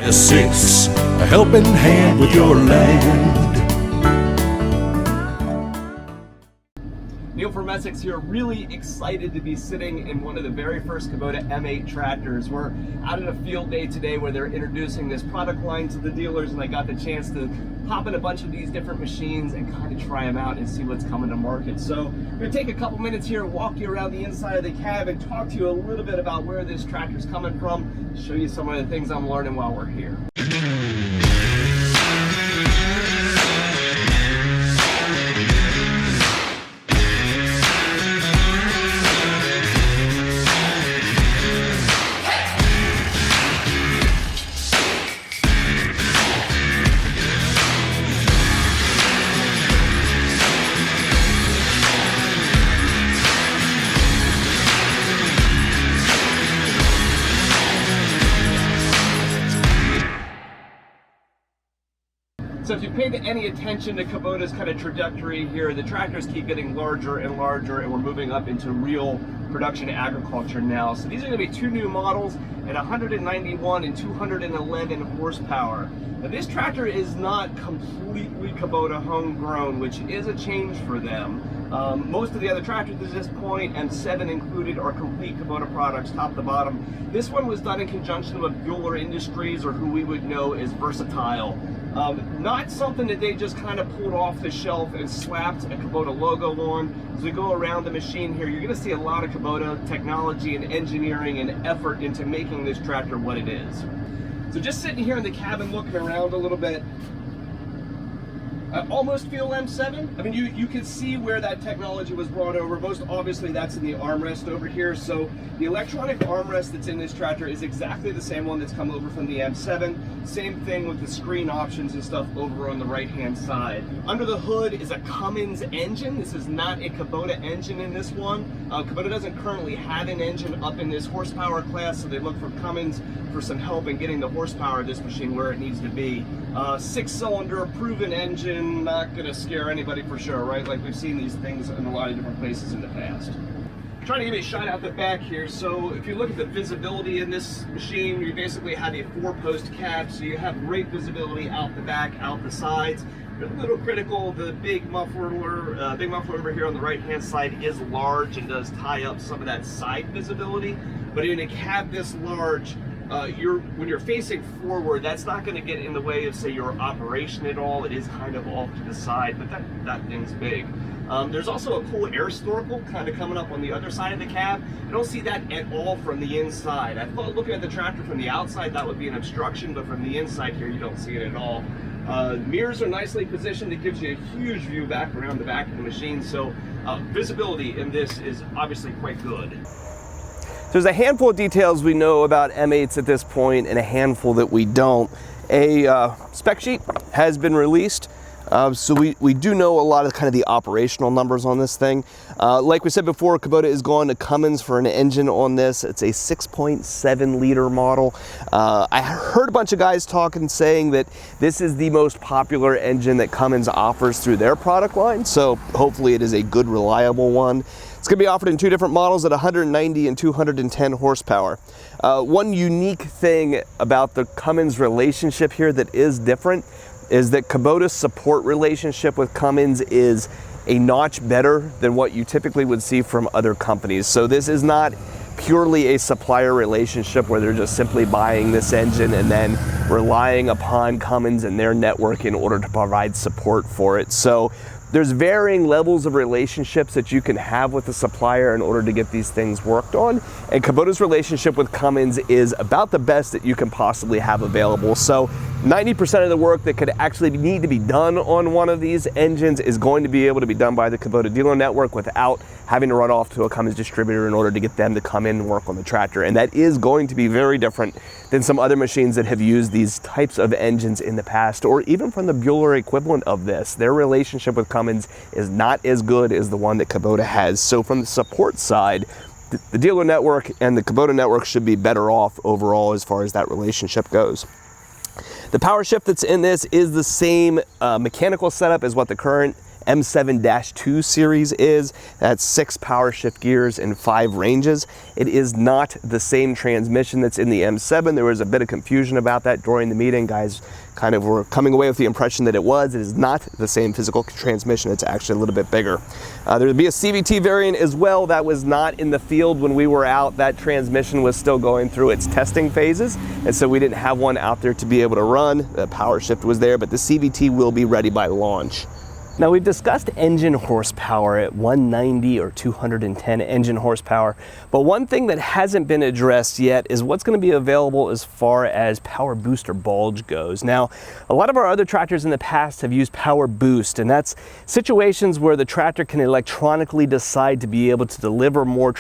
assists, a helping hand with your land. Neil from Essex here, really excited to be sitting in one of the very first Kubota M8 tractors. We're out at a field day today where they're introducing this product line to the dealers, and I got the chance to hop in a bunch of these different machines and kind of try them out and see what's coming to market. So I'm going to take a couple minutes here, walk you around the inside of the cab and talk to you a little bit about where this tractor's coming from, show you some of the things I'm learning while we're here. So if you paid any attention to Kubota's kind of trajectory here, the tractors keep getting larger and larger, and we're moving up into real production agriculture now. So these are going to be two new models at 191 and 211 horsepower. Now this tractor is not completely Kubota homegrown, which is a change for them. Most of the other tractors at this point, M7 included, are complete Kubota products, top to bottom. This one was done in conjunction with Bueller Industries, or who we would know as Versatile. Not something that they just kind of pulled off the shelf and slapped a Kubota logo on. As we go around the machine here, you're going to see a lot of Kubota technology and engineering and effort into making this tractor what it is. So just sitting here in the cabin looking around a little bit, I almost feel M7. I mean, you can see where that technology was brought over. Most obviously that's in the armrest over here. So the electronic armrest that's in this tractor is exactly the same one that's come over from the M7. Same thing with the screen options and stuff over on the right hand side. Under the hood is a Cummins engine. This is not a Kubota engine in this one. Kubota doesn't currently have an engine up in this horsepower class, so they look for Cummins for some help in getting the horsepower of this machine where it needs to be. 6-cylinder proven engine, not gonna scare anybody for sure, right? Like we've seen these things in a lot of different places in the past. I'm trying to give you a shot out the back here. So if you look at the visibility in this machine, you basically have a 4-post cab, so you have great visibility out the back, out the sides. You're a little critical, the big muffler over here on the right hand side is large and does tie up some of that side visibility. But in a cab this large, when you're facing forward, that's not going to get in the way of, say, your operation at all. It is kind of off to the side, but that thing's big. There's also a cool air snorkel kind of coming up on the other side of the cab. I don't see that at all from the inside. I thought looking at the tractor from the outside that would be an obstruction, but from the inside here you don't see it at all. Mirrors are nicely positioned. It gives you a huge view back around the back of the machine, so visibility in this is obviously quite good. There's a handful of details we know about M8s at this point and a handful that we don't. A spec sheet has been released, so we do know a lot of kind of the operational numbers on this thing. Like we said before, Kubota is going to Cummins for an engine on this. It's a 6.7 liter model. I heard a bunch of guys talking saying that this is the most popular engine that Cummins offers through their product line, so hopefully it is a good, reliable one. It's going to be offered in two different models at 190 and 210 horsepower. One unique thing about the Cummins relationship here that is different is that Kubota's support relationship with Cummins is a notch better than what you typically would see from other companies. So this is not purely a supplier relationship where they're just simply buying this engine and then relying upon Cummins and their network in order to provide support for it. So there's varying levels of relationships that you can have with the supplier in order to get these things worked on. And Kubota's relationship with Cummins is about the best that you can possibly have available. So 90% of the work that could actually need to be done on one of these engines is going to be able to be done by the Kubota dealer network without having to run off to a Cummins distributor in order to get them to come in and work on the tractor. And that is going to be very different than some other machines that have used these types of engines in the past, or even from the Bueller equivalent of this. Their relationship with Cummins is not as good as the one that Kubota has. So from the support side, the dealer network and the Kubota network should be better off overall as far as that relationship goes. The power shift that's in this is the same mechanical setup as what the current M7-2 series is. That's 6 power shift gears and 5 ranges. It is not the same transmission that's in the M7. There was a bit of confusion about that during the meeting. Guys kind of were coming away with the impression that it was. It is not the same physical transmission. It's actually a little bit bigger. There would be a CVT variant as well. That was not in the field when we were out. That transmission was still going through its testing phases, and so we didn't have one out there to be able to run. The power shift was there, but the CVT will be ready by launch. Now, we've discussed engine horsepower at 190 or 210 engine horsepower, but one thing that hasn't been addressed yet is what's going to be available as far as power boost or bulge goes. Now, a lot of our other tractors in the past have used power boost, and that's situations where the tractor can electronically decide to be able to deliver more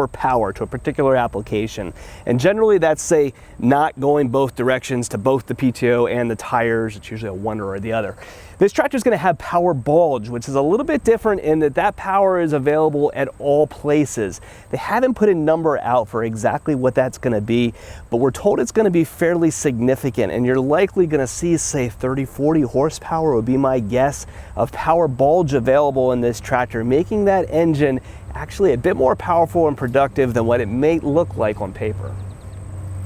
power to a particular application. And generally that's, say, not going both directions to both the PTO and the tires. It's usually a one or the other. This tractor is going to have power bulge, which is a little bit different in that power is available at all places. They haven't put a number out for exactly what that's going to be, but we're told it's going to be fairly significant, and you're likely going to see, say, 30-40 horsepower would be my guess of power bulge available in this tractor, making that engine actually a bit more powerful and productive than what it may look like on paper.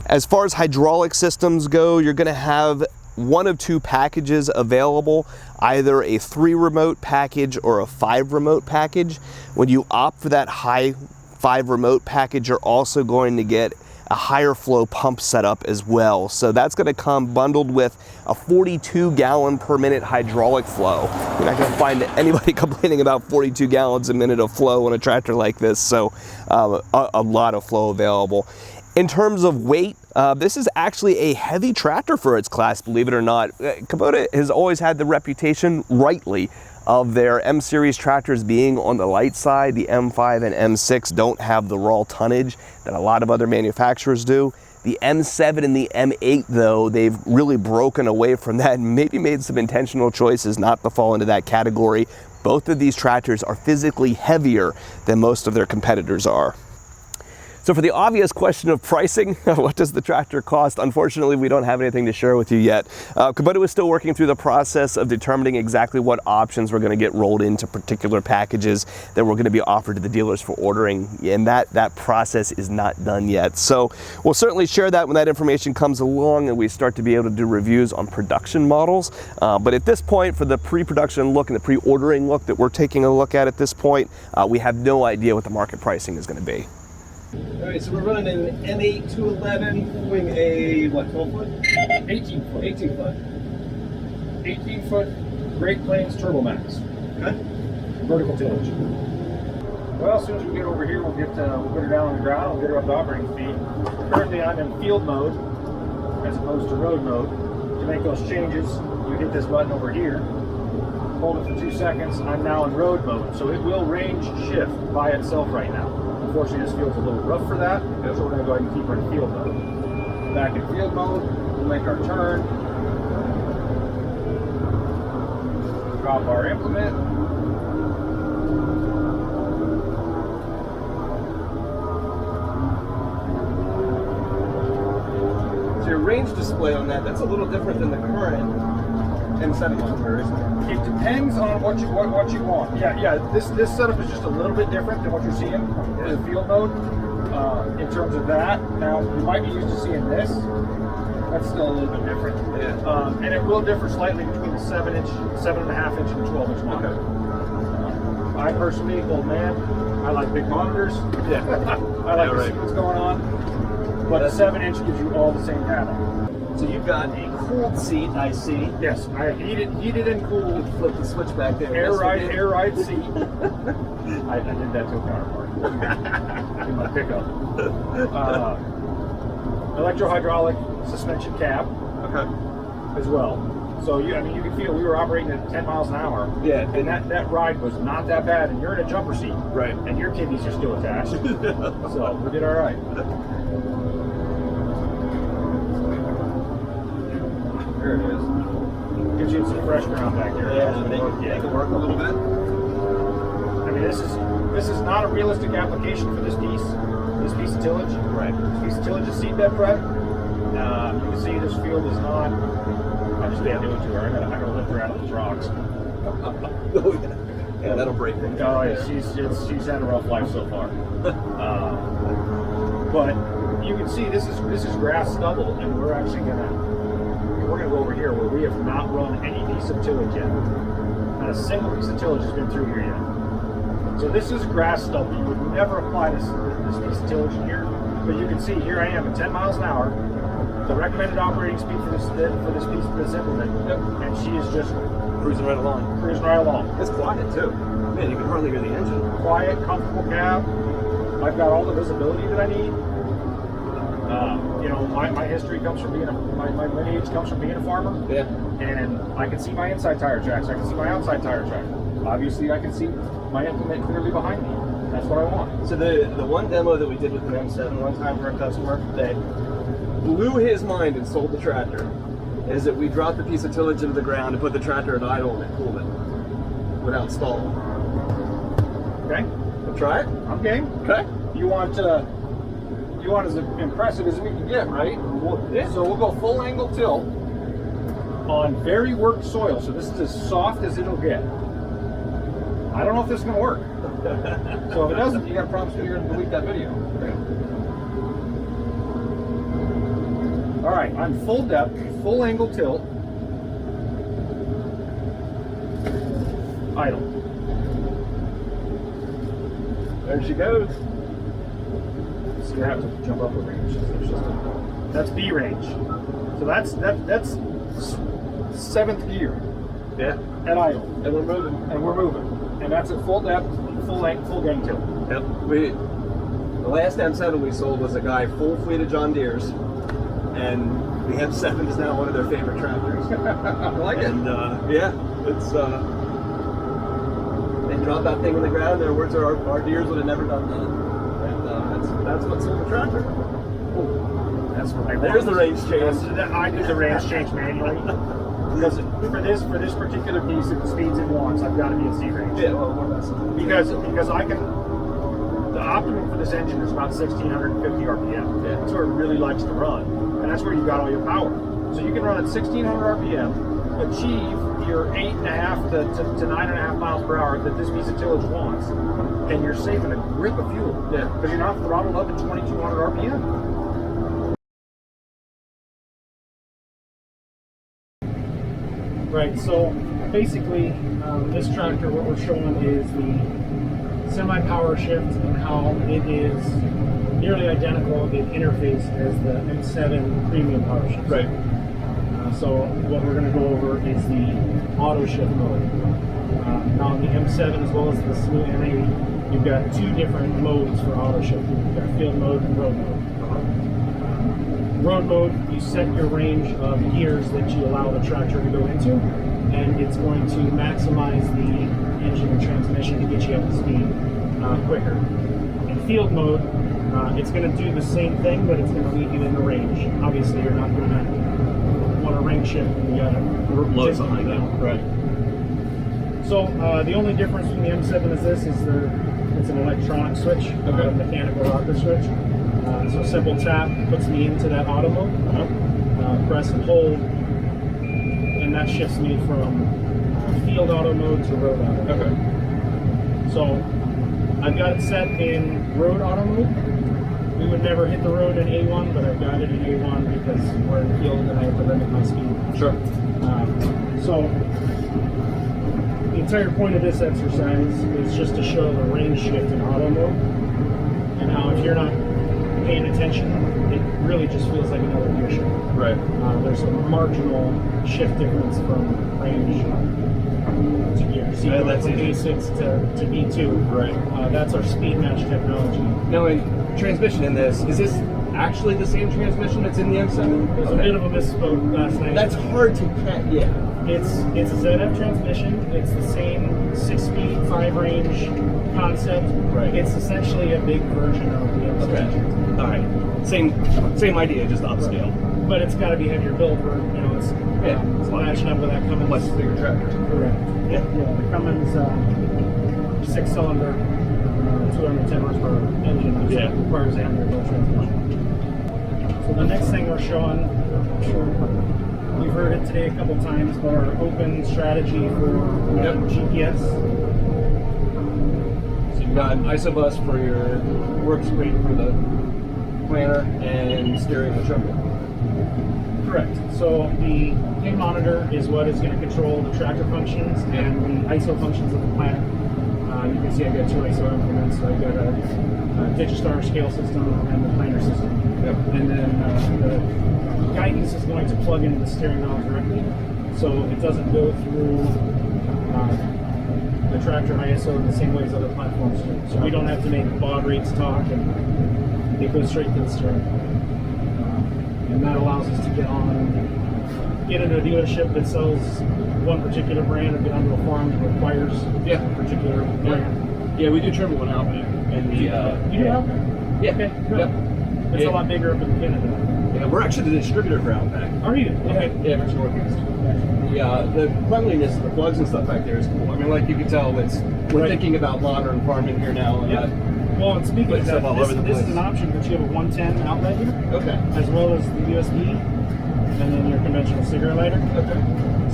As far as hydraulic systems go, you're going to have one of 2 packages available, either a 3 remote package or a 5 remote package. When you opt for that high 5 remote package, you're also going to get a higher flow pump setup as well. So that's going to come bundled with a 42 gallon per minute hydraulic flow. You're not going to find anybody complaining about 42 gallons a minute of flow on a tractor like this. So a lot of flow available. In terms of weight, this is actually a heavy tractor for its class, believe it or not. Kubota has always had the reputation, rightly, of their M-Series tractors being on the light side. The M5 and M6 don't have the raw tonnage that a lot of other manufacturers do. The M7 and the M8, though, they've really broken away from that and maybe made some intentional choices not to fall into that category. Both of these tractors are physically heavier than most of their competitors are. So for the obvious question of pricing, what does the tractor cost? Unfortunately, we don't have anything to share with you yet. Kubota is still working through the process of determining exactly what options we're going to get rolled into particular packages that we're going to be offered to the dealers for ordering, and that process is not done yet. So we'll certainly share that when that information comes along and we start to be able to do reviews on production models. But at this point, for the pre-production look and the pre-ordering look that we're taking a look at this point, we have no idea what the market pricing is going to be. All right, so we're running an M8 211, doing a, what, 12 foot? 18 foot. 18 foot. 18 foot Great Plains Turbo Max. Okay. Vertical tillage. Well, as soon as we get over here, we'll put her down on the ground, we'll get her up to operating speed. Currently I'm in field mode, as opposed to road mode. To make those changes, you hit this button over here, hold it for 2 seconds. I'm now in road mode, so it will range shift by itself right now. Unfortunately, this field's a little rough for that, so we're going to go ahead and keep her in field mode. Back in field mode, we'll make our turn. Drop our implement. So your range display on that's a little different than the current M7 monitor, isn't it? It depends on what you want. Yeah. This setup is just a little bit different than what you're seeing in the field mode in terms of that. Now you might be used to seeing this. That's still a little bit different. Yeah. And it will differ slightly between the 7-inch, 7.5 inch, and 12-inch monitor. I personally, old man, I like big monitors. Yeah. I like to see what's going on. But a 7-inch gives you all the same data. So you've got a cooled seat, I see. Yes, I have heated and cooled. Flip the switch back there. Air ride seat. I did that to a counterpart in my pickup. Electro-hydraulic suspension cab. Okay. As well. So you can feel we were operating at 10 miles an hour. Yeah. And that ride was not that bad. And you're in a jumper seat. Right. And your kidneys are still attached. So we did all right. There it is. Gives you some fresh ground back there. Yeah, make it work a little bit. I mean, this is not a realistic application for this piece of tillage. Right. This piece of tillage is seedbed prep. You can can see, this field is not. I just can't do it to her. I gotta lift her out of those rocks. Oh, yeah, that'll break things. Oh, yeah, she's had a rough life so far. But you can see this is grass stubble, and we're gonna go over here where we have not run any piece of tillage yet. Not a single piece of tillage has been through here yet. So this is grass stubble. You would never apply this piece of tillage in here, but you can see here I am at 10 miles an hour. The recommended operating speed for this piece of this implement, and she is just Cruising right along. cruising right along. It's quiet too. Man, you can hardly hear the engine. Quiet, comfortable cab. I've got all the visibility that I need. You know, my history comes from being my lineage comes from being a farmer. Yeah. And I can see my inside tire tracks. I can see my outside tire track. Obviously, I can see my implement clearly behind me. That's what I want. So the one demo that we did with an M7 one time for a customer that blew his mind and sold the tractor is that we dropped a piece of tillage into the ground and put the tractor at idle and it cooled it without stalling. Okay. We'll try it? I'm game. Okay. You want as impressive as we can get, right? Yeah. So we'll go full angle tilt on very worked soil. So this is as soft as it'll get. I don't know if this is going to work. So if it doesn't, you got to promise me you're going to delete that video. All right, I'm full depth, full angle tilt, idle. There she goes. So you have to jump up a range. That's B range. So that's 7th gear. Yeah. At idle. And we're moving. And we're moving. And that's at full depth, full length, full gang tilt. Yep. The last M7 we sold was a guy full fleet of John Deeres, and the M7 is now one of their favorite tractors. I like it. And yeah, it's they drop that thing on the ground. Their words are, our Deeres would have never done that. And that's what sold the tractor. That's what I want. There's the range change. I did the range change manually. Because for this particular piece of the speeds it wants, I've got to be in C range. Yeah, well, more or less. Because I can. The optimum for this engine is about 1,650 RPM. Yeah. That's where it really likes to run, and that's where you got all your power. So you can run at 1,600 RPM, achieve your 8.5 to 9.5 miles per hour that this piece of tillage wants, and you're saving a grip of fuel. Yeah. Because you're not throttled up at 2,200 RPM. Right, so basically this tractor, what we're showing is the semi-power shift and how it is nearly identical in interface as the M7 premium power shift. Right. So what we're going to go over is the auto shift mode. Now on the M7 as well as the Smooth M8, you've got two different modes for auto shifting. You've got field mode and road mode. Road mode, you set your range of gears that you allow the tractor to go into, and it's going to maximize the engine and transmission to get you up to speed quicker. In field mode, it's going to do the same thing, but it's going to leave you in the range. Obviously, you're not going to want to range shift and you got to Low behind that. Right. So the only difference from the M7 is this: it's an electronic switch, not a mechanical rocker switch. So a simple tap puts me into that auto mode. Press and hold, and that shifts me from field auto mode to road auto mode. Okay. So I've got it set in road auto mode. We would never hit the road in A1, but I've got it in A1 because we're in field and I have to limit my speed. Sure. So the entire point of this exercise is just to show the range shift in auto mode and how if you're not paying attention, it really just feels like another gear shift. Right. There's a marginal shift difference from range to gear. So you go that's from easy. A6 to B2. Right. That's our speed match technology. Now, in transmission in this, is this actually the same transmission that's in the M7? There's a bit of a misspoke last night. That's hard to catch. Yeah. It's a ZF transmission. It's the same 6-speed, 5-range concept. Right. It's essentially a big version of the M7 transmission. All right. Same idea, just upscale. But it's got to be heavier build, or it's matching up with that Cummins. Much bigger tractor. Correct. Yeah. The Cummins 6-cylinder, 210 horsepower engine. Yeah. Requires a heavier build transmission. So the next thing we're showing, I'm sure you've heard it today a couple times, but our open strategy for GPS. So you've got an isobus for your work screen for the planner and steering the truck. Correct. So the pin monitor is what is going to control the tractor functions and the ISO functions of the planner. You can see I've got two ISO implements. So I've got a Digistar scale system and the planner system. Yep. And then the guidance is going to plug into the steering knob directly, so it doesn't go through the tractor ISO in the same way as other platforms do. So we don't have to make baud rates talk, and it goes straight to the steering. And that allows us to get into a dealership that sells one particular brand, or get onto a farm that requires a particular brand. Yeah, we do trim one out back. And you do Outback? Yeah. Okay, good. Yep. It's a lot bigger up in Canada. Yeah, we're actually the distributor for Outback. Are you? Okay. Yeah, for Northeast. Yeah, the cleanliness of the plugs and stuff back there is cool. I mean, like you can tell, we're thinking about modern farming here now. And well, and speaking of that, this is an option, but you have a 110 outlet here. Okay. As well as the USB, and then your conventional cigarette lighter. Okay.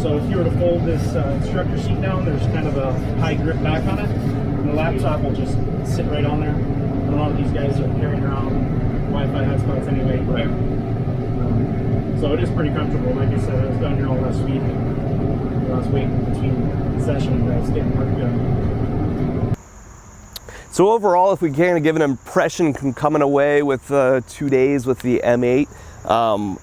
So if you were to fold this instructor seat down, there's kind of a high grip back on it. And the laptop will just sit right on there. A lot of these guys are carrying around Wi-Fi hotspots anyway. Right. So it is pretty comfortable. Like I said, I was down here all last week. I was waiting between sessions. I was getting work done. So overall, if we can give an impression coming away with 2 days with the M8,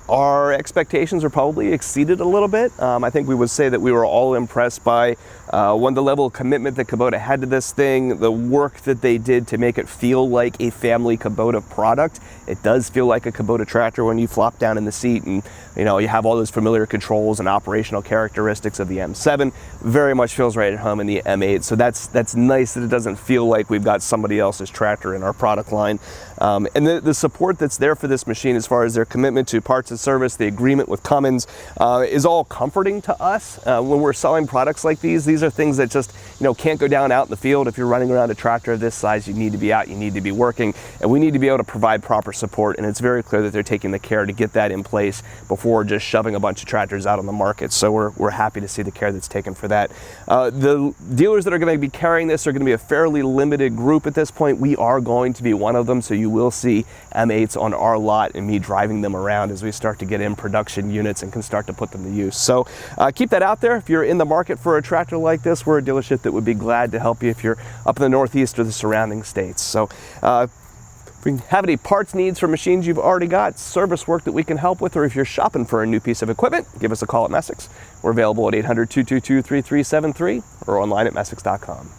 our expectations are probably exceeded a little bit. I think we would say that we were all impressed by the level of commitment that Kubota had to this thing, the work that they did to make it feel like a family Kubota product. It does feel like a Kubota tractor when you flop down in the seat, and you have all those familiar controls and operational characteristics of the M7. Very much feels right at home in the M8. So that's nice that it doesn't feel like we've got somebody else's tractor in our product line. And the support that's there for this machine, as far as their commitment to parts and service, the agreement with Cummins, is all comforting to us. When we're selling products like these are things that just can't go down out in the field. If you're running around a tractor of this size, you need to be out, you need to be working, and we need to be able to provide proper support. And it's very clear that they're taking the care to get that in place before just shoving a bunch of tractors out on the market. So we're happy to see the care that's taken for that. The dealers that are going to be carrying this are going to be a fairly limited group at this point. We are going to be one of them, so you will see M8s on our lot and me driving them around as we start to get in production units and can start to put them to use. So keep that out there. If you're in the market for a tractor like this, we're a dealership that would be glad to help you if you're up in the Northeast or the surrounding states. So if you have any parts needs for machines you've already got, service work that we can help with, or if you're shopping for a new piece of equipment, give us a call at Messick's. We're available at 800-222-3373 or online at messick's.com.